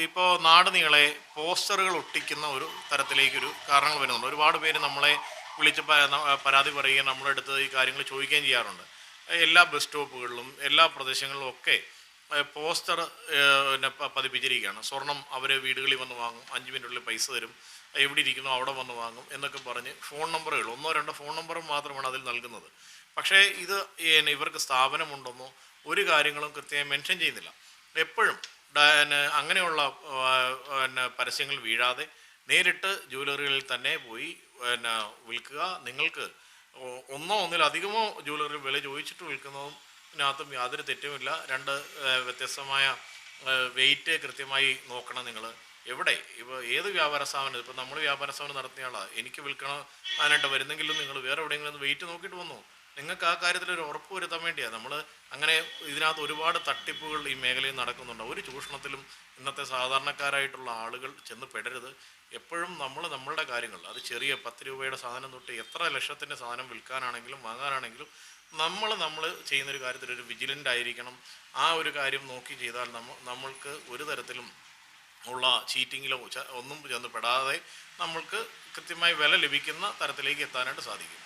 ഇപ്പോൾ നാട് നീളെ പോസ്റ്ററുകൾ ഒട്ടിക്കുന്ന ഒരു തരത്തിലേക്കൊരു കാരണങ്ങൾ വരുന്നുണ്ട്. ഒരുപാട് പേര് നമ്മളെ വിളിച്ച് പരാതി പറയുകയും നമ്മുടെ അടുത്ത് ഈ കാര്യങ്ങൾ ചോദിക്കുകയും ചെയ്യാറുണ്ട്. എല്ലാ ബസ് സ്റ്റോപ്പുകളിലും എല്ലാ പ്രദേശങ്ങളിലും ഒക്കെ പോസ്റ്റർ പിന്നെ പതിപ്പിച്ചിരിക്കുകയാണ്. സ്വർണം അവർ വീടുകളിൽ വന്ന് വാങ്ങും, 5 മിനിറ്റിനുള്ളിൽ പൈസ തരും, എവിടെ ഇരിക്കുന്നു അവിടെ വന്ന് വാങ്ങും എന്നൊക്കെ പറഞ്ഞ് ഫോൺ നമ്പറുകൾ, ഒന്നോ രണ്ടോ ഫോൺ നമ്പറും മാത്രമാണ് അതിൽ നൽകുന്നത്. പക്ഷേ ഇത് ഇവർക്ക് സ്ഥാപനമുണ്ടെന്നോ ഒരു കാര്യങ്ങളും കൃത്യമായി മെൻഷൻ ചെയ്യുന്നില്ല. എപ്പോഴും അങ്ങനെയുള്ള പിന്നെ പരസ്യങ്ങൾ വീഴാതെ നേരിട്ട് ജ്വല്ലറികളിൽ തന്നെ പോയി പിന്നെ വിൽക്കുക. നിങ്ങൾക്ക് ഒന്നോ ഒന്നിലധികമോ ജ്വല്ലറി വില ചോദിച്ചിട്ട് വിൽക്കുന്നതും ഇതിനകത്തും യാതൊരു തെറ്റുമില്ല. രണ്ട് വ്യത്യസ്തമായ വെയിറ്റ് കൃത്യമായി നോക്കണം നിങ്ങൾ. എവിടെ ഇപ്പോൾ ഏത് വ്യാപാര സ്ഥാപനം, ഇപ്പോൾ നമ്മൾ വ്യാപാര സ്ഥാപനം നടത്തിയ ആളാണ്, എനിക്ക് വിൽക്കണം അതിനായിട്ട് വരുന്നെങ്കിലും നിങ്ങൾ വേറെ എവിടെയെങ്കിലും വെയിറ്റ് നോക്കിയിട്ട് വന്നു. നിങ്ങൾക്ക് ആ കാര്യത്തിൽ ഒരു ഉറപ്പ് വരുത്താൻ വേണ്ടിയാണ് നമ്മൾ അങ്ങനെ. ഇതിനകത്ത് ഒരുപാട് തട്ടിപ്പുകൾ ഈ മേഖലയിൽ നടക്കുന്നുണ്ട്. ഒരു ചൂഷണത്തിലും ഇന്നത്തെ സാധാരണക്കാരായിട്ടുള്ള ആളുകൾ ചെന്ന് പെടരുത്. എപ്പോഴും നമ്മളുടെ കാര്യങ്ങൾ, അത് ചെറിയ 10 രൂപയുടെ സാധനം തൊട്ട് എത്ര ലക്ഷത്തിൻ്റെ സാധനം വിൽക്കാനാണെങ്കിലും വാങ്ങാനാണെങ്കിലും നമ്മൾ ചെയ്യുന്നൊരു കാര്യത്തിൽ ഒരു വിജിലൻ്റ് ആയിരിക്കണം. ആ ഒരു കാര്യം നോക്കി ചെയ്താൽ നമ്മൾക്ക് ഒരു തരത്തിലും ഉള്ള ചീറ്റിങ്ങിലോ ഒന്നും ചെന്ന് പെടാതെ നമ്മൾക്ക് കൃത്യമായി വില ലഭിക്കുന്ന തരത്തിലേക്ക് എത്താനായിട്ട് സാധിക്കും.